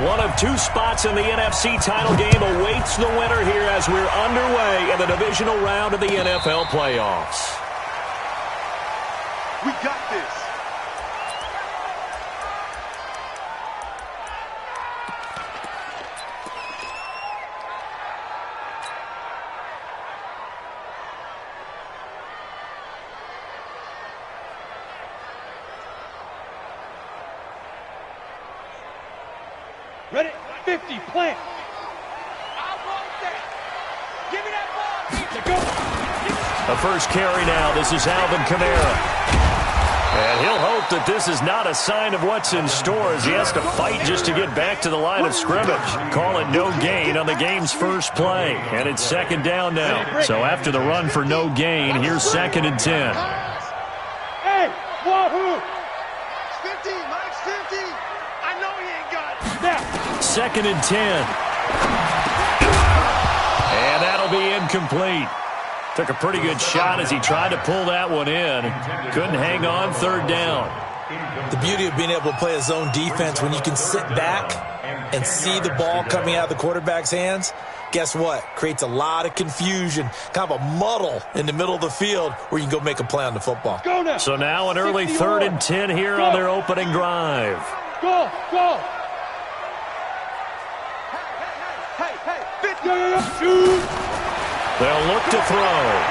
One of two spots in the NFC title game awaits the winner here as we're underway in the divisional round of the NFL playoffs. We got this. Ready? 50, plant. I want that. Give me that ball. Go. The first carry now. This is Alvin Kamara. And he'll hope that this is not a sign of what's in store as he has to fight just to get back to the line of scrimmage. Call it no gain on the game's first play. And it's second down now. So after the run for no gain, here's 2nd and 10. Hey, wahoo! 50, Mike's 50. I know he ain't got it. Now. 2nd and 10. And that'll be incomplete. Took a pretty good shot as he tried to pull that one in. Couldn't hang on, 3rd down. The beauty of being able to play a zone defense when you can sit back and see the ball coming out of the quarterback's hands, guess what? Creates a lot of confusion, kind of a muddle in the middle of the field where you can go make a play on the football. Go now. So now an early 3rd and 10 here on their opening drive. Go, go. Hey, 50. Shoot. They'll look to throw.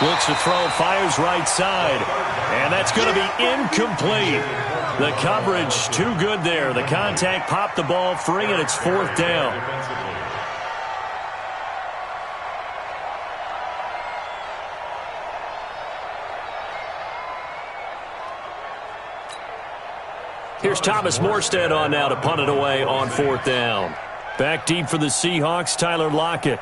Looks to throw, fires right side. And that's going to be incomplete. The coverage too good there. The contact popped the ball free, and it's 4th down. Here's Thomas Morstead on now to punt it away on 4th down. Back deep for the Seahawks, Tyler Lockett.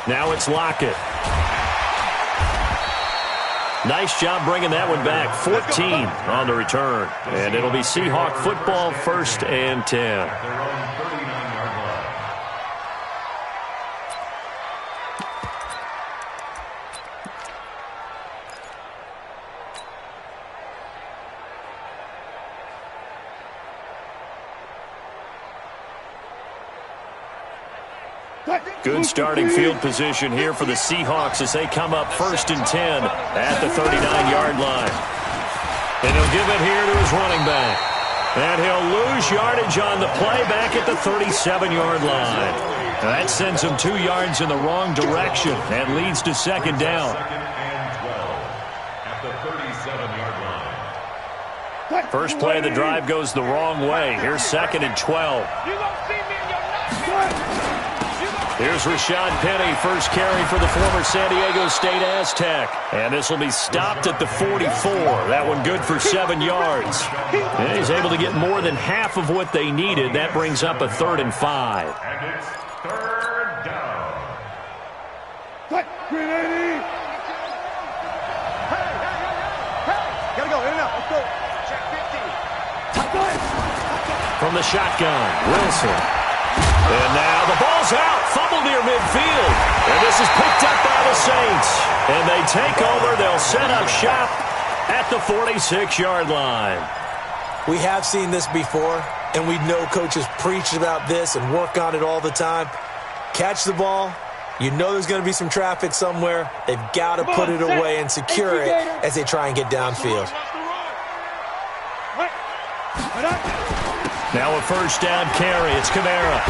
Now it's Lockett. Nice job bringing that one back. 14 on the return. And it'll be Seahawk football, 1st and 10. Good starting field position here for the Seahawks as they come up 1st and 10 at the 39-yard line. And he'll give it here to his running back. And he'll lose yardage on the play back at the 37-yard line. That sends him 2 yards in the wrong direction and leads to 2nd down. First play of the drive goes the wrong way. Here's 2nd and 12. Here's Rashad Penny, first carry for the former San Diego State Aztec. And this will be stopped at the 44. That one good for 7 yards. And he's able to get more than half of what they needed. That brings up a 3rd and 5. And it's 3rd down. Hey, gotta go, in and out, let's go. Check 50. From the shotgun, Wilson. And now the ball's out. Fumble near midfield. And this is picked up by the Saints. And they take over. They'll set up shop at the 46-yard line. We have seen this before, and we know coaches preach about this and work on it all the time. Catch the ball. You know there's going to be some traffic somewhere. They've got to put it away and secure it as they try and get downfield. Now a first down carry. It's Kamara.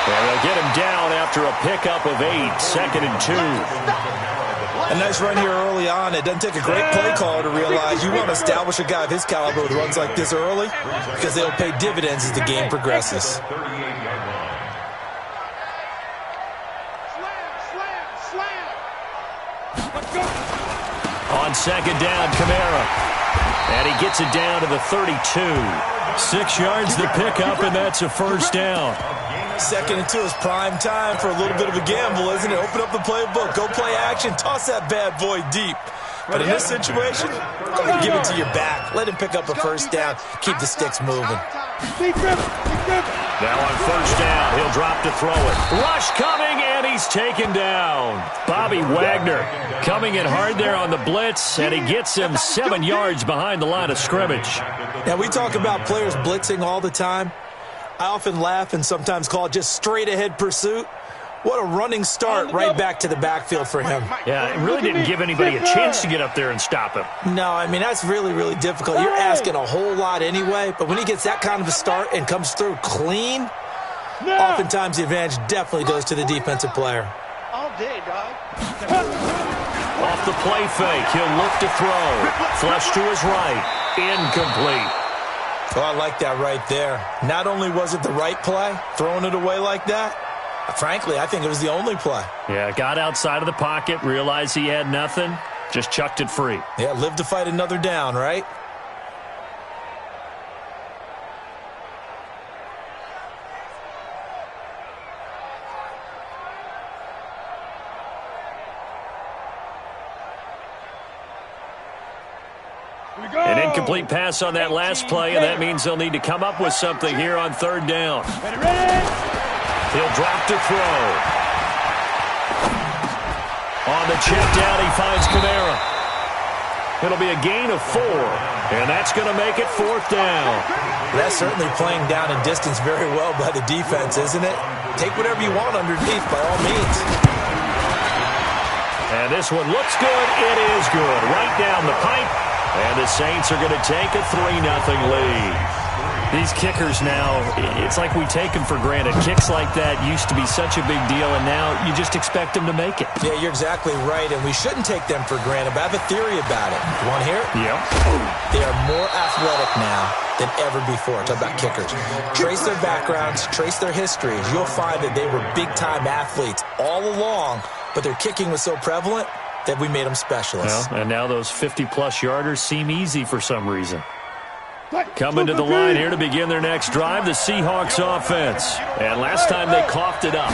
And they'll get him down after a pickup of 8. 2nd and 2. A nice run here early on. It doesn't take a great play caller to realize you want to establish a guy of his caliber with runs like this early because they'll pay dividends as the game progresses. On 2nd down, Kamara. And he gets it down to the 32. 6 yards the pickup, and that's a first down. 2nd and 2 is prime time for a little bit of a gamble, isn't it? Open up the playbook, go play action, toss that bad boy deep. But in this situation, go ahead and give it to your back. Let him pick up a first down. Keep the sticks moving. Be driven. Be driven. Now on first down, he'll drop to throw it. Rush coming, and he's taken down. Bobby Wagner coming in hard there on the blitz, and he gets him 7 yards behind the line of scrimmage. Now, we talk about players blitzing all the time. I often laugh and sometimes call it just straight-ahead pursuit. What a running start right back to the backfield for him. Yeah, it really didn't give anybody a chance to get up there and stop him. No, I mean, that's really, really difficult. You're asking a whole lot anyway, but when he gets that kind of a start and comes through clean, oftentimes the advantage definitely goes to the defensive player. All day, dog. Off the play fake, he'll look to throw. Flush to his right. Incomplete. Oh, I like that right there. Not only was it the right play, throwing it away like that, frankly, I think it was the only play. Yeah, got outside of the pocket, realized he had nothing, just chucked it free. Yeah, live to fight another down, right? An incomplete pass on that last play, and that means they'll need to come up with something here on third down. He'll drop to throw. On the check down, he finds Kamara. It'll be a gain of 4, and that's going to make it fourth down. That's certainly playing down in distance very well by the defense, isn't it? Take whatever you want underneath by all means. And this one looks good. It is good. Right down the pipe. And the Saints are going to take a 3-0 lead. These kickers now, it's like we take them for granted. Kicks like that used to be such a big deal, and now you just expect them to make it. Yeah, you're exactly right, and we shouldn't take them for granted, but I have a theory about it. You want to hear it? Yep. They are more athletic now than ever before. Talk about kickers. Trace their backgrounds, trace their histories. You'll find that they were big-time athletes all along, but their kicking was so prevalent that we made them specialists. Well, and now those 50-plus yarders seem easy for some reason. Coming to the line here to begin their next drive, the Seahawks offense. And last time they coughed it up.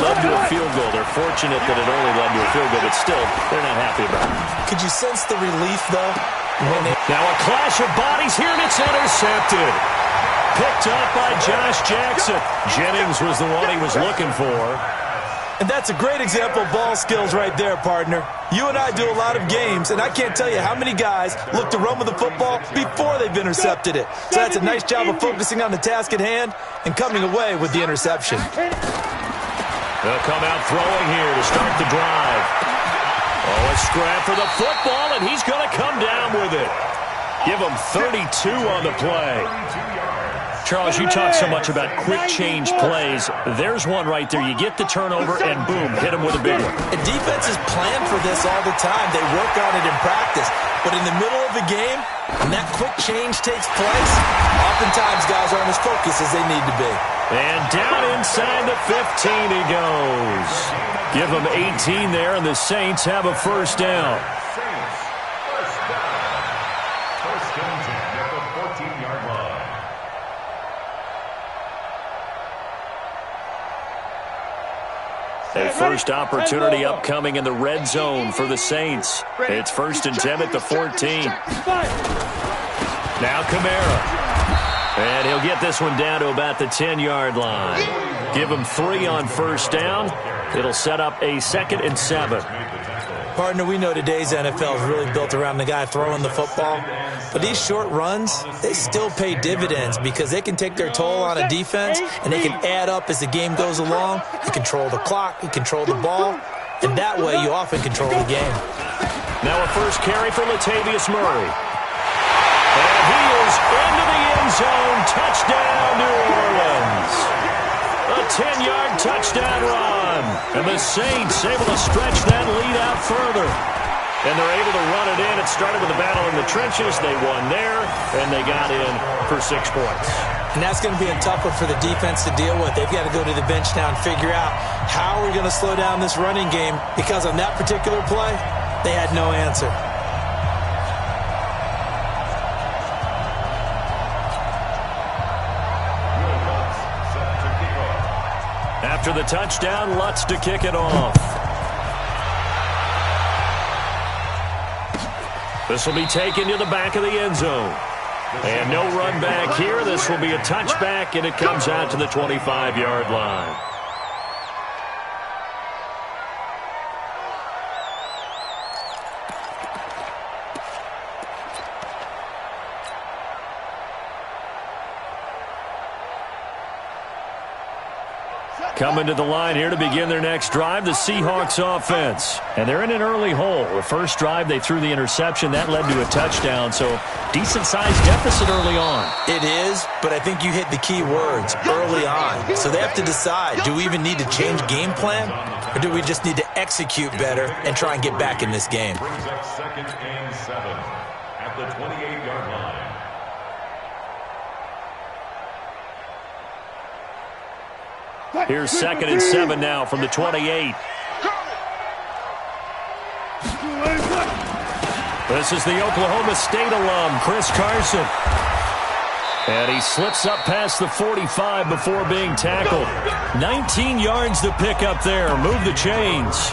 Led to a field goal. They're fortunate that it only led to a field goal, but still, they're not happy about it. Could you sense the relief, though? Now a clash of bodies here, and it's intercepted. Picked up by Josh Jackson. Jennings was the one he was looking for. And that's a great example of ball skills right there, partner. You and I do a lot of games, and I can't tell you how many guys look to run with the football before they've intercepted it. So that's a nice job of focusing on the task at hand and coming away with the interception. They'll come out throwing here to start the drive. Oh, a scrap for the football, and he's going to come down with it. Give him 32 on the play. Charles, you talk so much about quick change plays. There's one right there. You get the turnover, and boom, hit him with a big one. And defenses plan for this all the time. They work on it in practice. But in the middle of the game, when that quick change takes place, oftentimes guys aren't as focused as they need to be. And down inside the 15 he goes. Give him 18 there, and the Saints have a first down. A first opportunity upcoming in the red zone for the Saints. It's 1st and 10 at the 14. Now Kamara. And he'll get this one down to about the 10-yard line. Give him 3 on first down. It'll set up a 2nd and 7. Partner, we know today's NFL is really built around the guy throwing the football. But these short runs, they still pay dividends because they can take their toll on a defense, and they can add up as the game goes along. You control the clock, you control the ball, and that way you often control the game. Now a first carry for Latavius Murray. And he is into the end zone. Touchdown, New Orleans. A 10-yard touchdown run. And the Saints able to stretch that lead out further. And they're able to run it in. It started with a battle in the trenches. They won there, and they got in for 6 points. And that's going to be a tough one for the defense to deal with. They've got to go to the bench now and figure out how we're going to slow down this running game, because on that particular play, they had no answer. After the touchdown, Lutz to kick it off. This will be taken to the back of the end zone. And no run back here. This will be a touchback, and it comes out to the 25-yard line. Coming to the line here to begin their next drive, the Seahawks offense. And they're in an early hole. The first drive, they threw the interception. That led to a touchdown, so decent-sized deficit early on. It is, but I think you hit the key words, early on. So they have to decide, do we even need to change game plan, or do we just need to execute better and try and get back in this game? Brings up 2nd and 7 at the 28-yard line. Here's 2nd and 7 now from the 28. This is the Oklahoma State alum, Chris Carson. And he slips up past the 45 before being tackled. 19 yards to pick up there. Move the chains.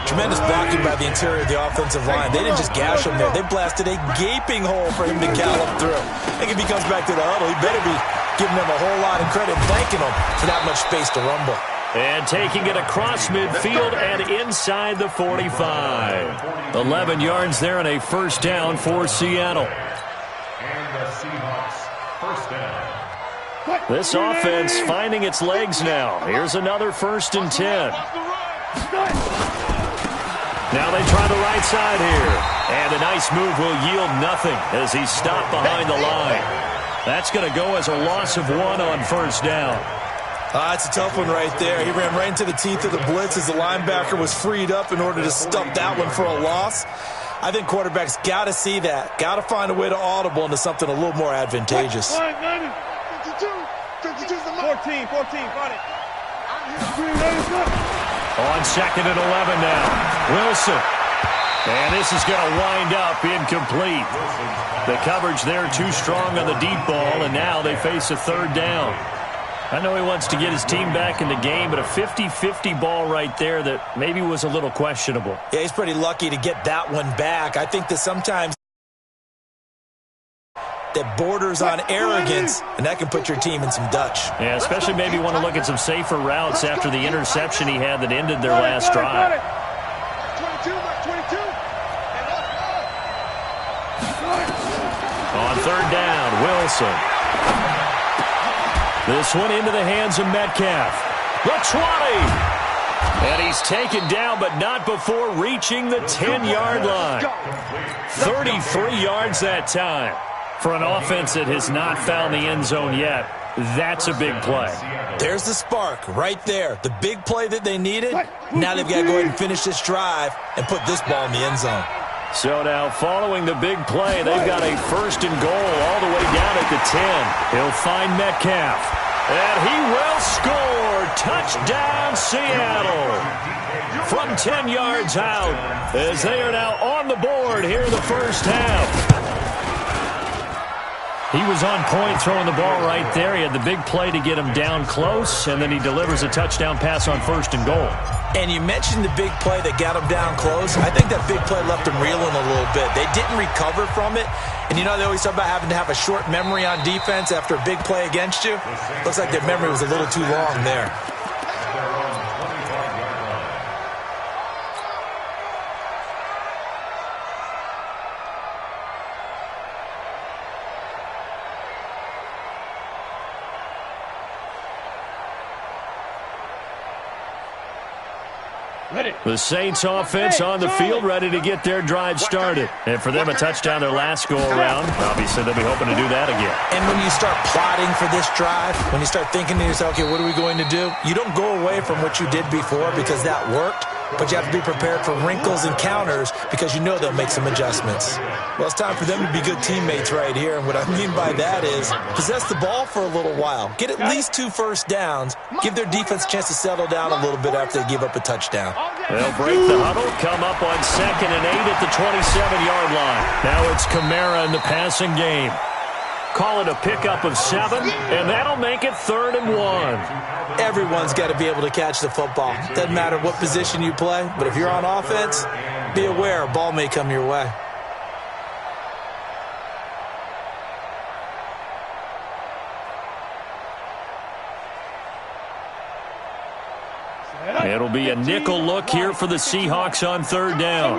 Tremendous blocking by the interior of the offensive line. They didn't just gash him there. They blasted a gaping hole for him to gallop through. I think if he comes back to the huddle, he better be giving them a whole lot of credit and thanking them for that much space to rumble. And taking it across midfield and inside the 45. 11 yards there and a first down for Seattle. And the Seahawks, first down. This offense finding its legs now. Here's another 1st and 10. Now they try the right side here. And a nice move will yield nothing as he's stopped behind the line. That's going to go as a loss of 1 on 1st down. It's a tough one right there. He ran right into the teeth of the blitz as the linebacker was freed up in order to stop that one for a loss. I think quarterbacks got to see that. Got to find a way to audible into something a little more advantageous. 52 is the mark. 14, got it. On 2nd and 11 now. Wilson. And this is going to wind up incomplete. The coverage there too strong on the deep ball, and now they face a 3rd down. I know he wants to get his team back in the game, but a 50-50 ball right there that maybe was a little questionable. Yeah, he's pretty lucky to get that one back. I think that sometimes that borders on arrogance, and that can put your team in some Dutch. Yeah, especially maybe want to look at some safer routes after the interception he had that ended their last drive. 22. On 3rd down, Wilson. This one into the hands of Metcalf. The 20. And he's taken down, but not before reaching the 10-yard line. 33 yards that time. For an offense that has not found the end zone yet, that's a big play. There's the spark right there. The big play that they needed. Now they've got to go ahead and finish this drive and put this ball in the end zone. So now following the big play, they've got a 1st and goal all the way down at the 10. He'll find Metcalf. And he will score. Touchdown, Seattle. From 10 yards out as they are now on the board here in the first half. He was on point throwing the ball right there. He had the big play to get him down close, and then he delivers a touchdown pass on 1st and goal. And you mentioned the big play that got him down close. I think that big play left him reeling a little bit. They didn't recover from it. And you know, they always talk about having to have a short memory on defense after a big play against you. Looks like their memory was a little too long there. The Saints offense on the field ready to get their drive started. And for them, a touchdown their last go-around. Obviously, they'll be hoping to do that again. And when you start plotting for this drive, when you start thinking to yourself, okay, what are we going to do? You don't go away from what you did before because that worked, but you have to be prepared for wrinkles and counters because you know they'll make some adjustments. Well, it's time for them to be good teammates right here. And what I mean by that is possess the ball for a little while. Get at least 2 first downs. Give their defense a chance to settle down a little bit after they give up a touchdown. They'll break the huddle, come up on 2nd and 8 at the 27-yard line. Now it's Kamara in the passing game. Call it a pickup of 7, and that'll make it 3rd and 1. Everyone's got to be able to catch the football. Doesn't matter what position you play, but if you're on offense, be aware a ball may come your way. It'll be a nickel look here for the Seahawks on third down.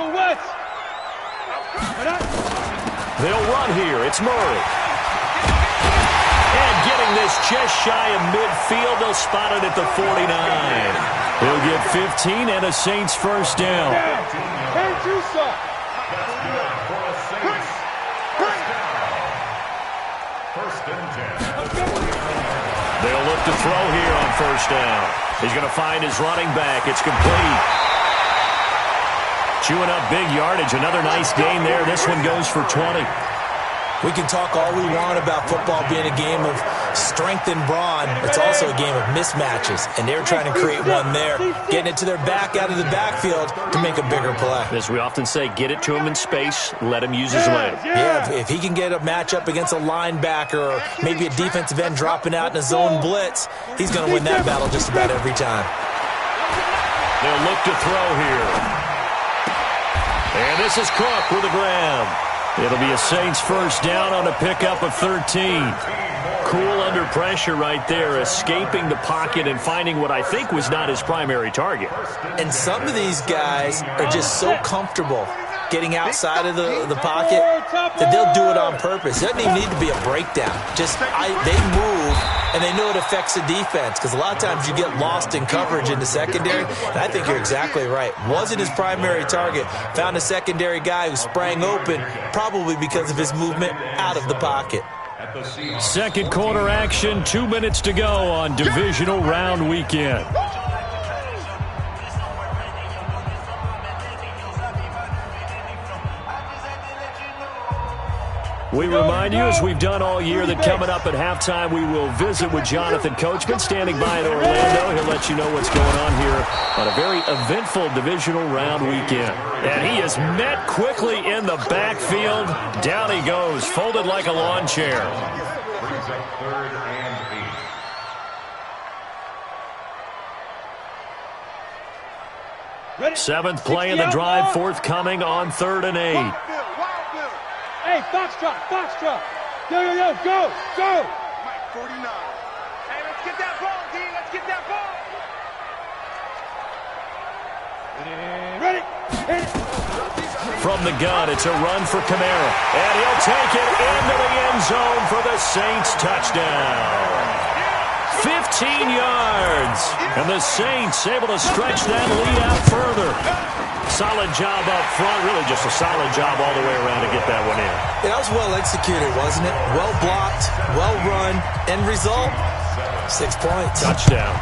They'll run here. It's Murray. And getting this just shy of midfield, they'll spot it at the 49. He'll get 15 and a Saints first down. They'll look to throw here on first down. He's going to find his running back. It's complete. Chewing up big yardage. Another nice gain there. This one goes for 20. We can talk all we want about football being a game of strength and brawn. It's also a game of mismatches, and they're trying to create one there, getting it to their back out of the backfield to make a bigger play. As we often say, get it to him in space, let him use his leg. Yeah, if he can get a matchup against a linebacker or maybe a defensive end dropping out in a zone blitz, he's going to win that battle just about every time. They'll look to throw here. And this is Cook with a grab. It'll be a Saints first down on a pickup of 13. Cool under pressure right there, escaping the pocket and finding what I think was not his primary target. And some of these guys are just so comfortable getting outside of the pocket that they'll do it on purpose. It doesn't even need to be a breakdown. Just they move, and they know it affects the defense because a lot of times you get lost in coverage in the secondary, and I think you're exactly right. Wasn't his primary target. Found a secondary guy who sprang open, probably because of his movement out of the pocket. Second quarter action, 2 minutes to go on divisional round weekend. We remind you, as we've done all year, that coming up at halftime, we will visit with Jonathan Coachman, standing by in Orlando. He'll let you know what's going on here on a very eventful divisional round weekend. And he is met quickly in the backfield. Down he goes, folded like a lawn chair. Brings up 3rd and 8. Seventh play of the drive forthcoming on 3rd and 8. Hey, Foxtrot, Foxtrot. Yo, go. Mike 49. Hey, let's get that ball, D. Let's get that ball. Ready. From the gun, it's a run for Kamara. And he'll take it into the end zone for the Saints touchdown. 15 yards. And the Saints able to stretch that lead out further. Solid job up front. Really just a solid job all the way around to get that one in. That was well executed, wasn't it? Well blocked, well run. End result, 6 points. Touchdown.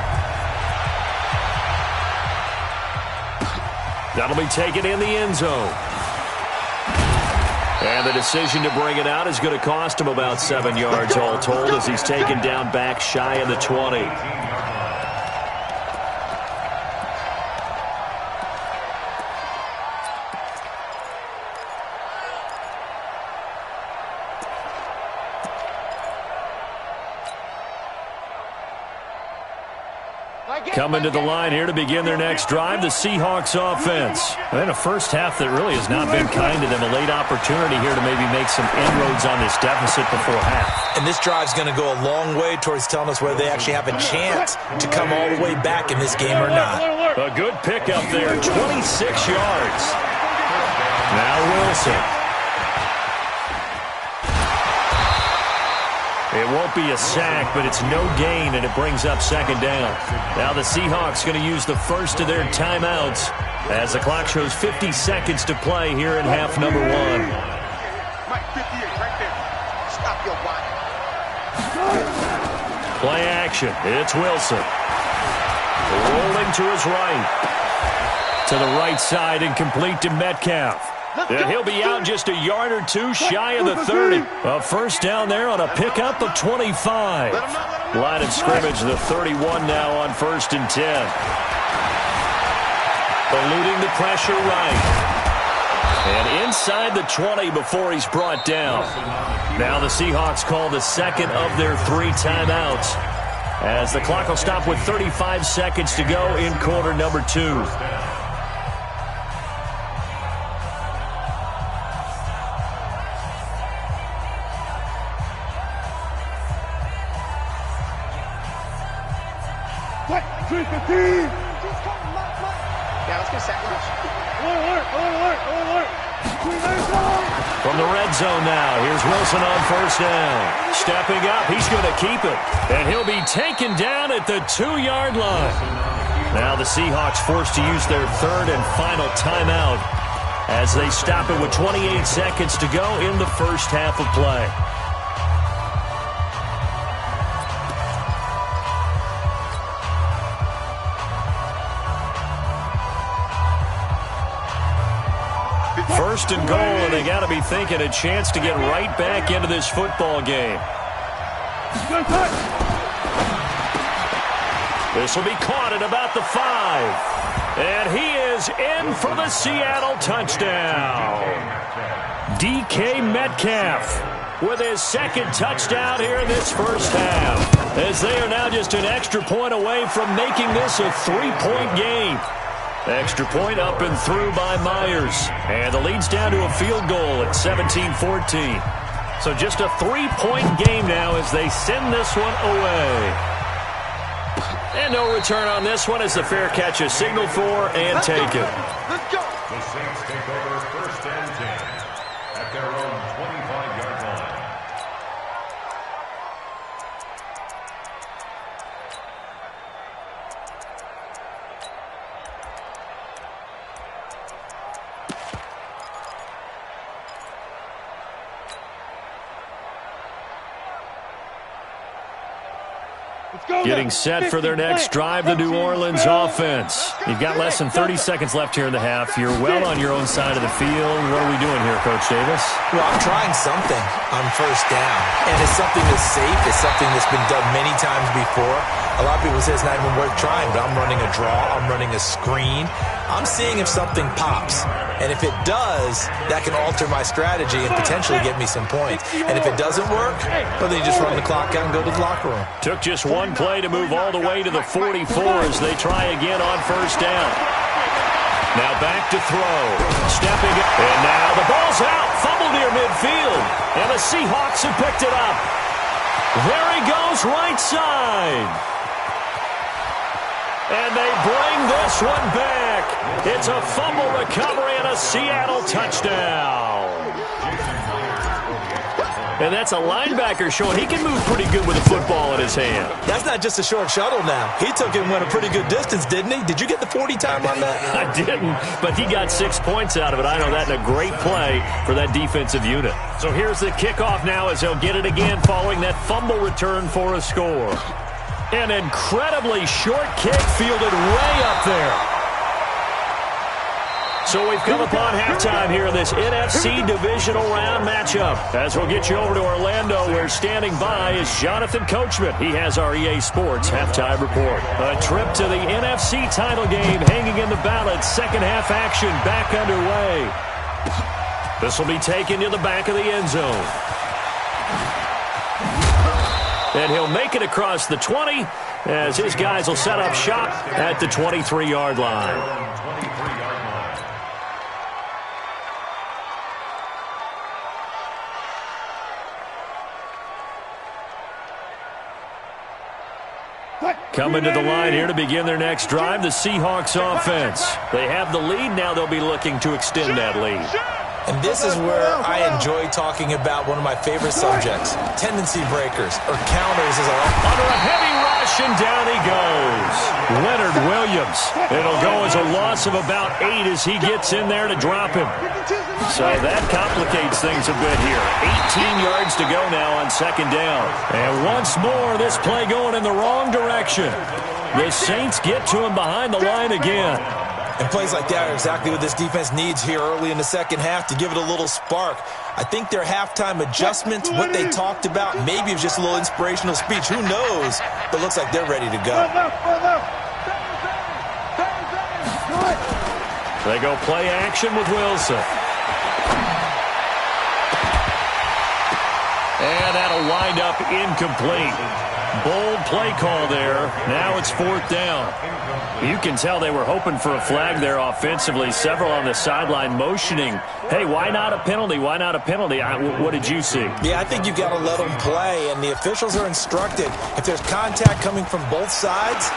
That'll be taken in the end zone. And the decision to bring it out is going to cost him about 7 yards all told as he's taken down back shy of the 20. Coming to the line here to begin their next drive, the Seahawks offense. And a first half that really has not been kind to them. A late opportunity here to maybe make some inroads on this deficit before half. And this drive's going to go a long way towards telling us whether they actually have a chance to come all the way back in this game or not. A good pickup there, 26 yards. Now Wilson. It won't be a sack, but it's no gain, and it brings up second down. Now the Seahawks going to use the first of their timeouts as the clock shows 50 seconds to play here in half number 1. Mike 58 right there. Stop your body. Play action. It's Wilson. Rolling to his right. To the right side and complete to Metcalf. And he'll be out just a yard or two shy of the 30. A first down there on a pickup of 25. Line of scrimmage, the 31 now on 1st and 10. Eluding the pressure right. And inside the 20 before he's brought down. Now the Seahawks call the second of their 3 timeouts, as the clock will stop with 35 seconds to go in quarter number 2. Yeah, let's get a second rush. Alert. From the red zone now, here's Wilson on first down. Stepping up, he's going to keep it. And he'll be taken down at the 2-yard line. Now the Seahawks forced to use their third and final timeout as they stop it with 28 seconds to go in the first half of play. First and goal, and they got to be thinking a chance to get right back into this football game. This will be caught at about the 5. And he is in for the Seattle touchdown. DK Metcalf with his second touchdown here in this first half, as they are now just an extra point away from making this a 3-point game. Extra point up and through by Myers. And the lead's down to a field goal at 17-14. So just a 3-point game now as they send this one away. And no return on this one as the fair catch is signaled for and taken. Let's go. The Saints take over first and 10 at their own 25-yard line. Getting set for their next drive, the New Orleans offense. You've got less than 30 seconds left here in the half. You're well on your own side of the field. What are we doing here, Coach Davis? Well, I'm trying something on first down. And it's something that's safe. It's something that's been done many times before. A lot of people say it's not even worth trying, but I'm running a draw. I'm running a screen. I'm seeing if something pops. And if it does, that can alter my strategy and potentially get me some points. And if it doesn't work, well, then you just run the clock out and go to the locker room. Took just one play to move all the way to the 44 as they try again on first down. Now back to throw. Stepping up. And now the ball's out. Fumble near midfield. And the Seahawks have picked it up. There he goes, right side. And they bring this one back. It's a fumble recovery and a Seattle touchdown. And that's a linebacker showing he can move pretty good with a football in his hand. That's not just a short shuttle now. He took it and went a pretty good distance, didn't he? Did you get the 40 time on that? I didn't, but he got 6 points out of it. I know that in a great play for that defensive unit. So here's the kickoff now as he'll get it again following that fumble return for a score. An incredibly short kick fielded way up there. So we've come upon halftime here in this NFC divisional round matchup. As we'll get you over to Orlando, where standing by is Jonathan Coachman. He has our EA Sports halftime report. A trip to the NFC title game hanging in the balance. Second half action back underway. This will be taken to the back of the end zone. And he'll make it across the 20 as his guys will set up shop at the 23-yard line. Coming to the line here to begin their next drive, the Seahawks offense. They have the lead. Now they'll be looking to extend that lead. And this is where I enjoy talking about one of my favorite subjects, tendency breakers, or counters as I like. Under a heavy rush, and down he goes. Leonard Williams. It'll go as a loss of about 8 as he gets in there to drop him. So that complicates things a bit here. 18 yards to go now on second down. And once more, this play going in the wrong direction. The Saints get to him behind the line again. And plays like that are exactly what this defense needs here early in the second half to give it a little spark. I think their halftime adjustments, what they talked about, maybe it was just a little inspirational speech. Who knows? But it looks like they're ready to go. They go play action with Wilson. And that'll wind up incomplete. Bold play call there. Now it's fourth down. You can tell they were hoping for a flag there offensively. Several on the sideline motioning, hey, why not a penalty? Why not a penalty? What did you see? Yeah, I think you've got to let them play, and the officials are instructed. If there's contact coming from both sides,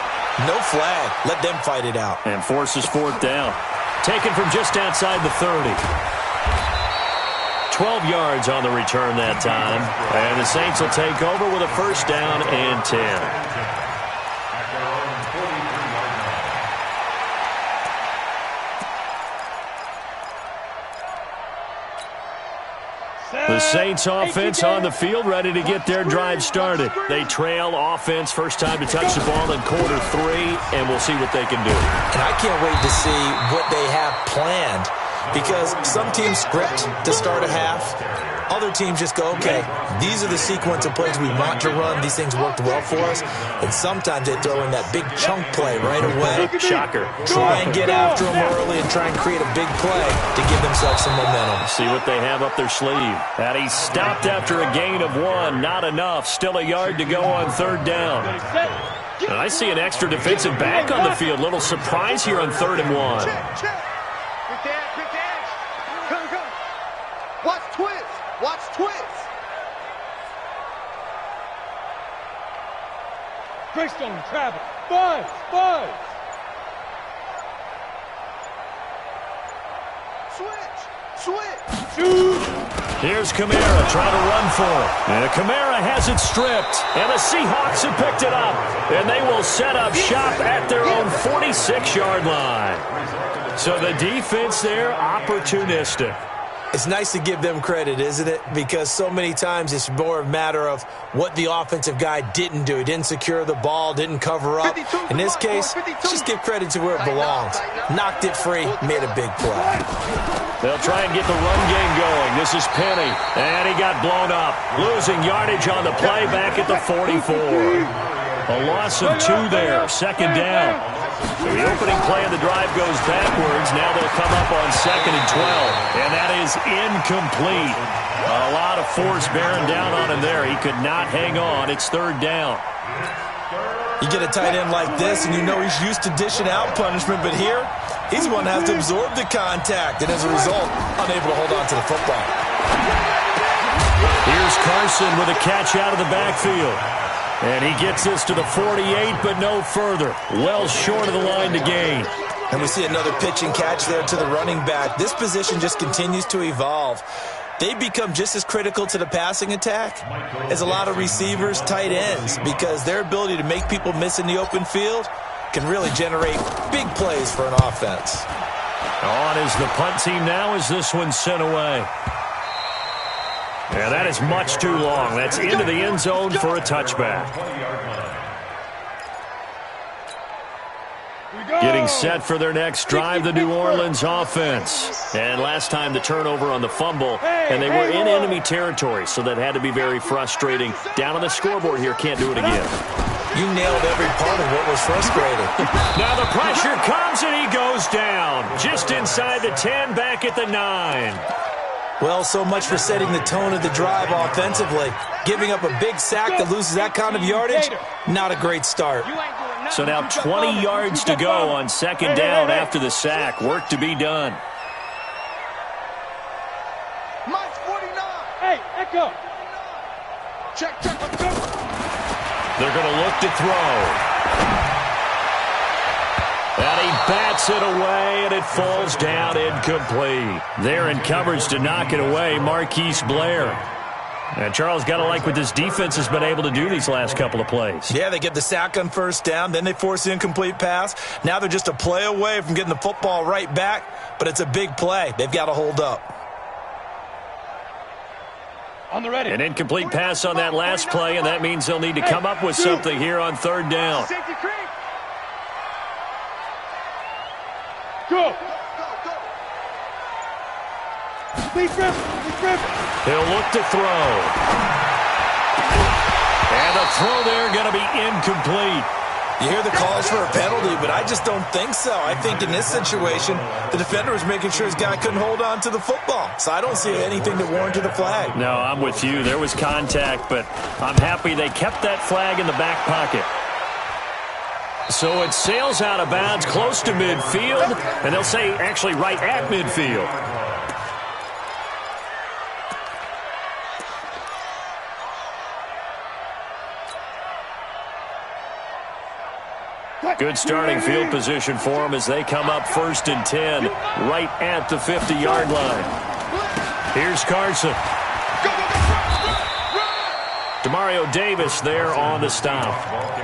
No flag. Let them fight it out. And forces fourth down. Taken from just outside the 30. 12 yards on the return that time. And the Saints will take over with a first down and 10. The Saints offense on the field, ready to get their drive started. They trail offense, first time to touch the ball in quarter 3, and we'll see what they can do. And I can't wait to see what they have planned, because some teams script to start a half. Other teams just go, okay, these are the sequence of plays we want to run. These things worked well for us. And sometimes they throw in that big chunk play right away. Shocker. Try and get after them early and try and create a big play to give themselves some momentum. See what they have up their sleeve. And he stopped after a gain of 1. Not enough. Still a yard to go on third down. And I see an extra defensive back on the field. Little surprise here on 3rd and 1. Check. Quick dash. Come. Watch twist. Greystone, travel. Buzz. Switch. Shoot. Here's Kamara trying to run for it. And Kamara has it stripped. And the Seahawks have picked it up. And they will set up shop at their own 46-yard line. So the defense there, opportunistic. It's nice to give them credit, isn't it? Because so many times it's more a matter of what the offensive guy didn't do. He didn't secure the ball, didn't cover up. In this case, just give credit to where it belongs. Knocked it free, made a big play. They'll try and get the run game going. This is Penny, and he got blown up. Losing yardage on the play back at the 44. A loss of 2 there, second down. So the opening play of the drive goes backwards. Now they'll come up on 2nd and 12. And that is incomplete. A lot of force bearing down on him there. He could not hang on. It's 3rd down. You get a tight end like this, and you know he's used to dishing out punishment. But here, he's the one that has to absorb the contact. And as a result, unable to hold on to the football. Here's Carson with a catch out of the backfield. And he gets this to the 48, but no further. Well short of the line to gain. And we see another pitch and catch there to the running back. This position just continues to evolve. They become just as critical to the passing attack as a lot of receivers, tight ends, because their ability to make people miss in the open field can really generate big plays for an offense. On is the punt team now as this one's sent away. Yeah, that is much too long. That's into the end zone for a touchback. Getting set for their next drive, the New Orleans offense. And last time the turnover on the fumble, and they were in enemy territory, so that had to be very frustrating. Down on the scoreboard here, can't do it again. You nailed every part of what was frustrating. Now the pressure comes, and he goes down. Just inside the 10, back at the 9. Well, so much for setting the tone of the drive offensively. Giving up a big sack that loses that kind of yardage, not a great start. So now 20 yards to go on 2nd down after the sack. Work to be done. Mike's 49. Hey, Echo. Check. Let's go. They're going to look to throw. And he bats it away, and it falls down incomplete. They're in coverage to knock it away, Marquise Blair. And Charles, got to like what this defense has been able to do these last couple of plays. Yeah, they get the sack on 1st down, then they force the incomplete pass. Now they're just a play away from getting the football right back, but it's a big play. They've got to hold up. On the ready. An incomplete pass on that last play, and that means they'll need to come up with something here on 3rd down. Safety creep. Go. Please grip. He'll look to throw. And the throw there going to be incomplete. You hear the calls for a penalty, but I just don't think so. I think in this situation, the defender was making sure his guy couldn't hold on to the football. So I don't see anything that warranted a flag. No, I'm with you. There was contact, but I'm happy they kept that flag in the back pocket. So it sails out of bounds close to midfield, and they'll say actually right at midfield. Good starting field position for them as they come up 1st and 10 right at the 50-yard line. Here's Carson. Demario Davis there on the stop.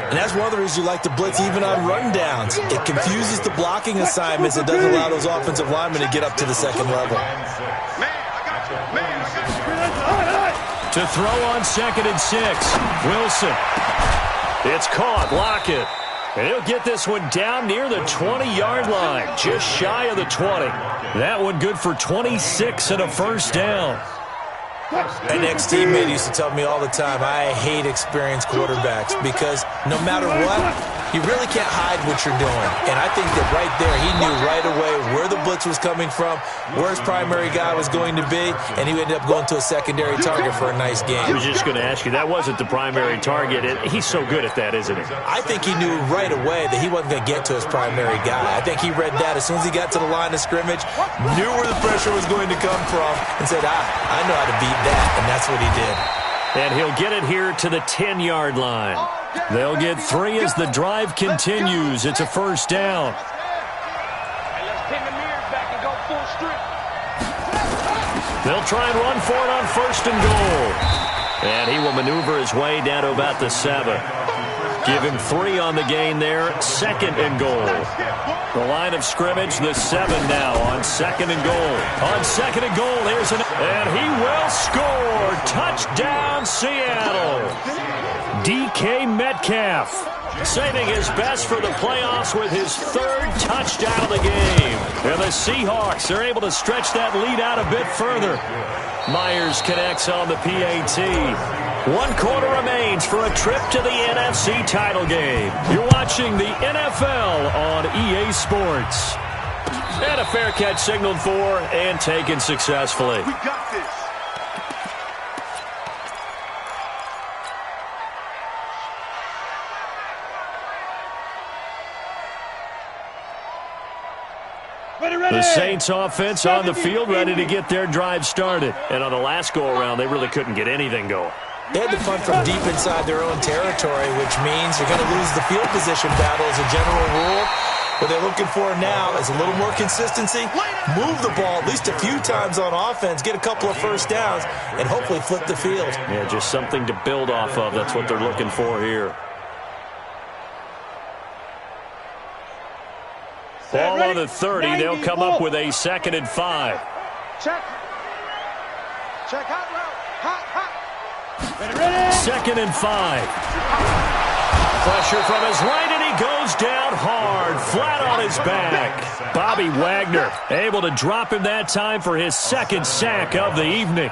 And that's one of the reasons you like to blitz even on rundowns. It confuses the blocking assignments. It doesn't allow those offensive linemen to get up to the second level. To throw on 2nd and 6. Wilson. It's caught. Lockett. And he'll get this one down near the 20-yard line. Just shy of the 20. That one good for 26 and a first down. An ex-teammate used to tell me all the time, I hate experienced quarterbacks because no matter what, you really can't hide what you're doing. And I think that right there, he knew right away where the blitz was coming from, where his primary guy was going to be, and he ended up going to a secondary target for a nice game. I was just going to ask you, that wasn't the primary target. He's so good at that, isn't he? I think he knew right away that he wasn't going to get to his primary guy. I think he read that as soon as he got to the line of scrimmage, knew where the pressure was going to come from, and said, I know how to beat that, and that's what he did. And he'll get it here to the 10-yard line. They'll get 3 as the drive continues. It's a first down. They'll try and run for it on 1st and goal. And he will maneuver his way down to about the 7. Give him 3 on the gain there. 2nd and goal. The line of scrimmage, the 7 now on 2nd and goal. On 2nd and goal, and he will score. Touchdown, Seattle. DK Metcalf saving his best for the playoffs with his 3rd touchdown of the game. And the Seahawks are able to stretch that lead out a bit further. Myers connects on the PAT. 1 quarter remains for a trip to the NFC title game. You're watching the NFL on EA Sports. And a fair catch signaled for and taken successfully. We got this. The Saints offense on the field ready to get their drive started. And on the last go-around, they really couldn't get anything going. They had to punt from deep inside their own territory, which means you're going to lose the field position battle as a general rule. What they're looking for now is a little more consistency, move the ball at least a few times on offense, get a couple of first downs, and hopefully flip the field. Yeah, just something to build off of. That's what they're looking for here. Ball on the 30. They'll come up with a 2nd and 5. Check. Check hot route. Hot. 2nd and 5. Pressure from his right, and he goes down hard, flat on his back. Bobby Wagner able to drop him that time for his 2nd sack of the evening.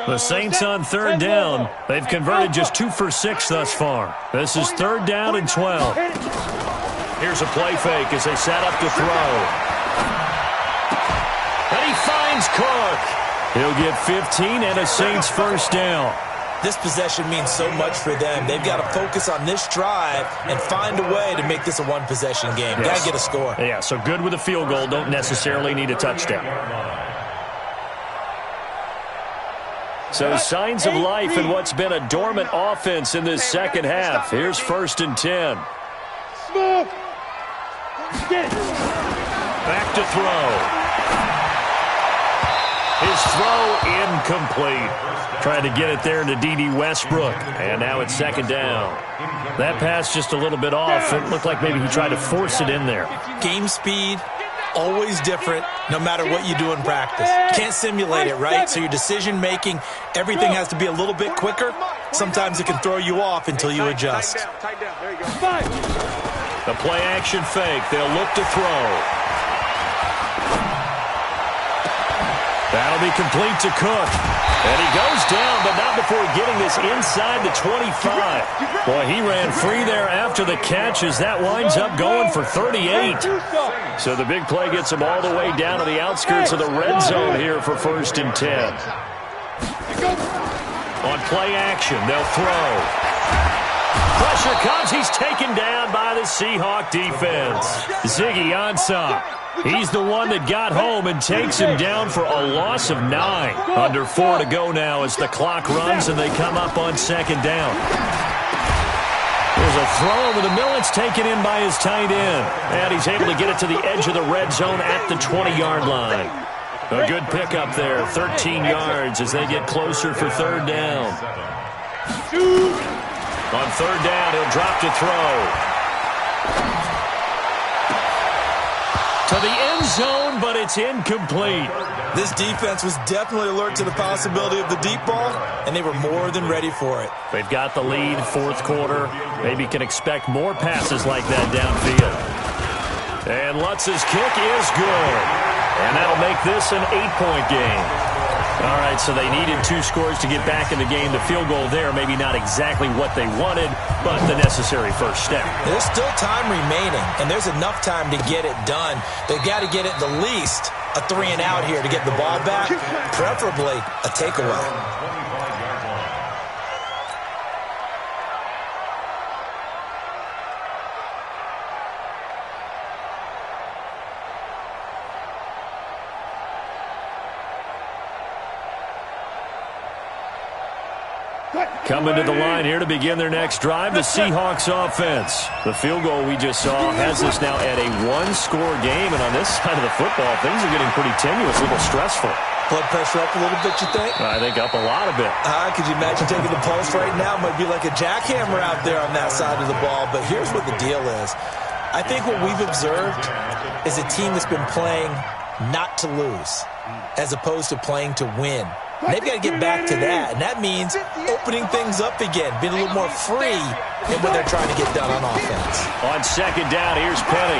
The Saints on 3rd down. They've converted just 2 for 6 thus far. This is 3rd down and 12. Here's a play fake as they set up to throw. And he finds Cook. He'll get 15 and a Saints first down. This possession means so much for them. They've got to focus on this drive and find a way to make this a one-possession game. Yes. Got to get a score. Yeah, so good with a field goal. Don't necessarily need a touchdown. So signs of life in what's been a dormant offense in this second half. Here's 1st and 10. Move. Back to throw. His throw incomplete. Trying to get it there to D.D. Westbrook. And now it's 2nd down. That pass just a little bit off. It looked like maybe he tried to force it in there. Game speed, always different, no matter what you do in practice. You can't simulate it, right? So your decision-making, everything has to be a little bit quicker. Sometimes it can throw you off until you adjust. Tight down. There you go. The play-action fake. They'll look to throw. That'll be complete to Cook. And he goes down, but not before getting this inside the 25. Boy, he ran free there after the catch as that winds up going for 38. So the big play gets him all the way down to the outskirts of the red zone here for 1st and 10. On play action, they'll throw. Pressure comes. He's taken down by the Seahawk defense. Ziggy Ansah. He's the one that got home and takes him down for a loss of 9. Under 4 to go now as the clock runs and they come up on second down. There's a throw over the middle. It's taken in by his tight end. And he's able to get it to the edge of the red zone at the 20-yard line. A good pickup there, 13 yards as they get closer for third down. On third down, he'll drop to throw. To the end zone, but it's incomplete. This defense was definitely alert to the possibility of the deep ball, and they were more than ready for it. They've got the lead, fourth quarter. Maybe can expect more passes like that downfield. And Lutz's kick is good. And that'll make this an 8-point game. All right, so they needed 2 scores to get back in the game. The field goal there, maybe not exactly what they wanted, but the necessary first step. There's still time remaining, and there's enough time to get it done. They've got to get it the least a 3-and-out here to get the ball back, preferably a takeaway. Coming to the line here to begin their next drive, the Seahawks offense. The field goal we just saw has us now at a 1-score game, and on this side of the football, things are getting pretty tenuous, a little stressful. Blood pressure up a little bit, you think? I think up a lot of it. Could you imagine taking the pulse right now? Might be like a jackhammer out there on that side of the ball, but here's what the deal is. I think what we've observed is a team that's been playing not to lose as opposed to playing to win. And they've got to get back to that, and that means opening things up again, being a little more free in what they're trying to get done on offense. On second down, here's Penny.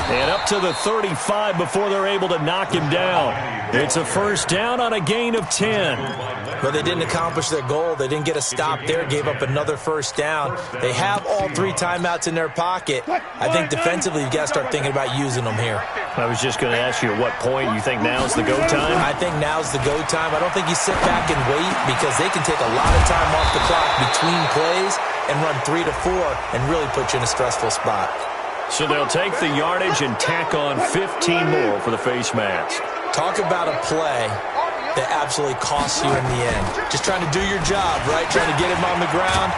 And up to the 35 before they're able to knock him down. It's a first down on a gain of 10. But they didn't accomplish their goal. They didn't get a stop there, gave up another first down. They have all 3 timeouts in their pocket. I think defensively you've got to start thinking about using them here. I was just going to ask you at what point you think now's the go time? I think now's the go time. I don't think you sit back and wait because they can take a lot of time off the clock between plays and run 3 to 4 and really put you in a stressful spot. So they'll take the yardage and tack on 15 more for the face mask. Talk about a play that absolutely costs you in the end. Just trying to do your job, right? Trying to get him on the ground.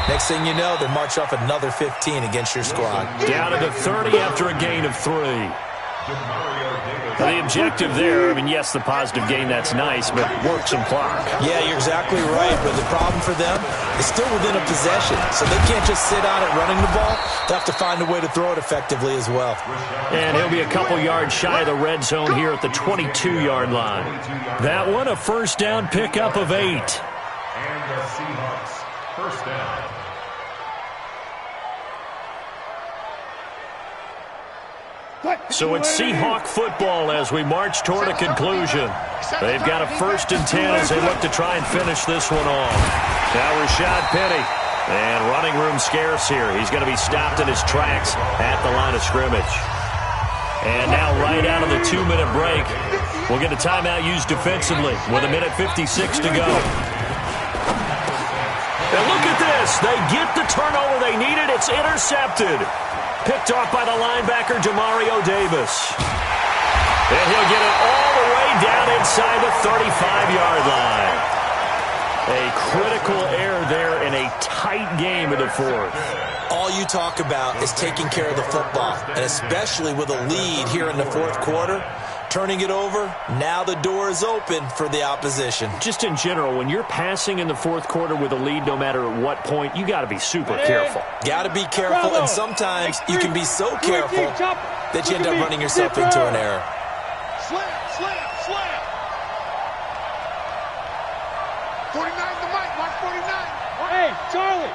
Next thing you know, they march off another 15 against your squad. Down to the 30 after a gain of 3. The objective there, I mean, yes, the positive gain, that's nice, but work some clock. Yeah, you're exactly right, but the problem for them is still within a possession, so they can't just sit on it running the ball. They have to find a way to throw it effectively as well. And he'll be a couple yards shy of the red zone here at the 22-yard line. That one, a first down pickup of 8. And the Seahawks, first down. So it's Seahawk football as we march toward a conclusion. They've got a first and 10 as they look to try and finish this one off. Now Rashad Penny. And running room scarce here. He's going to be stopped in his tracks at the line of scrimmage. And now right out of the 2-minute break, we'll get a timeout used defensively with 1:56 to go. And look at this. They get the turnover they needed. It's intercepted. Picked off by the linebacker, Demario Davis. And he'll get it all the way down inside the 35-yard line. A critical error there in a tight game in the fourth. All you talk about is taking care of the football, and especially with a lead here in the fourth quarter, turning it over, now the door is open for the opposition. Just in general, when you're passing in the fourth quarter with a lead, no matter at what point, you got to be super careful. Got to be careful, and sometimes you can be so careful that you end up running yourself into an error. Slam, slam, slam. 49 the mic, mark 49. Hey, Charlie.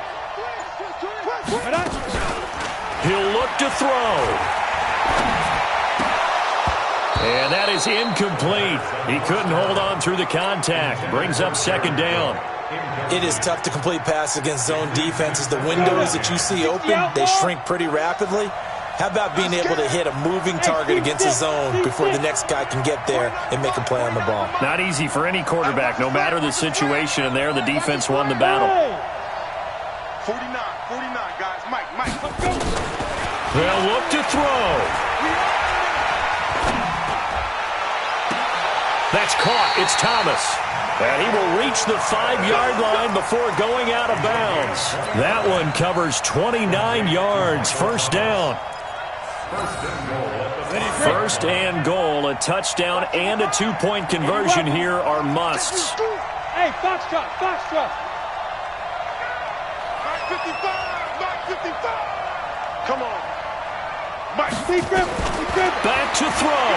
He'll look to throw. And that is incomplete. He couldn't hold on through the contact. Brings up second down. It is tough to complete passes against zone defenses. The windows that you see open, they shrink pretty rapidly. How about being able to hit a moving target against a zone before the next guy can get there and make a play on the ball? Not easy for any quarterback, no matter the situation, and there the defense won the battle. 49, guys. Mike. Let's go. They'll look to throw. That's caught. It's Thomas. And he will reach the 5-yard line before going out of bounds. That one covers 29 yards. First down. First and goal. A touchdown and a 2-point conversion here are musts. Hey, foxtrot. Mike 55. Come on. Mike. Be dribble. Back to throw.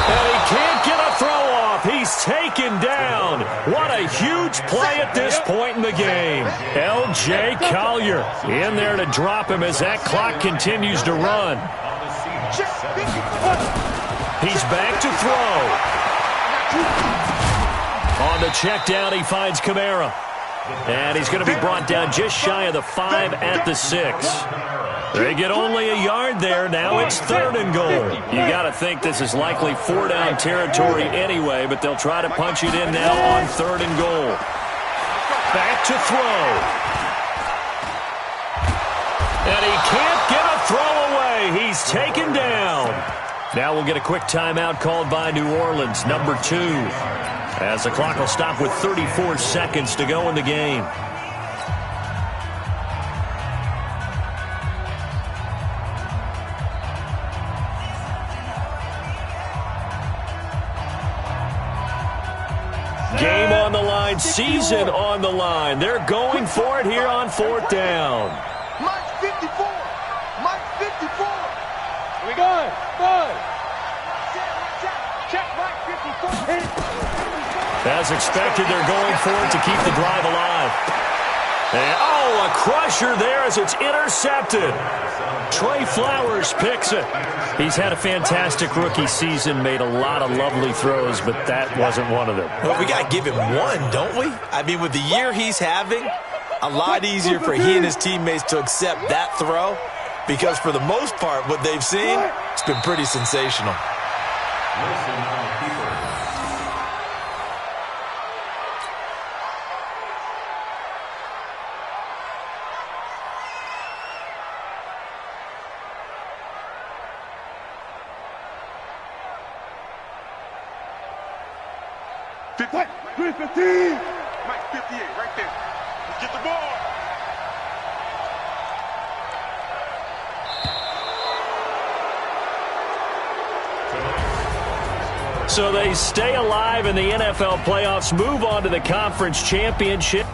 And he can't get a throw off. He's taken down. What a huge play at this point in the game. L.J. Collier in there to drop him as that clock continues to run. He's back to throw. On the check down, he finds Kamara. And he's going to be brought down just shy of the 5 at the 6. They get only a yard there. Now it's 3rd and goal. You got to think this is likely 4-down territory anyway, but they'll try to punch it in now on 3rd and goal. Back to throw. And he can't get a throw away. He's taken down. Now we'll get a quick timeout called by New Orleans, number 2. As the clock will stop with 34 seconds to go in the game. Game on the line, season on the line. They're going for it here on 4th down. Mike 54. Good. Check Mike 54. As expected, they're going for it to keep the drive alive. And, a crusher there as it's intercepted. Trey Flowers picks it. He's had a fantastic rookie season, made a lot of lovely throws, but that wasn't one of them. Well, we got to give him one, don't we? I mean, with the year he's having, a lot easier for he and his teammates to accept that throw because for the most part, what they've seen, it's been pretty sensational. Mike 58, right there. Let's get the ball. So they stay alive in the NFL playoffs, move on to the conference championship.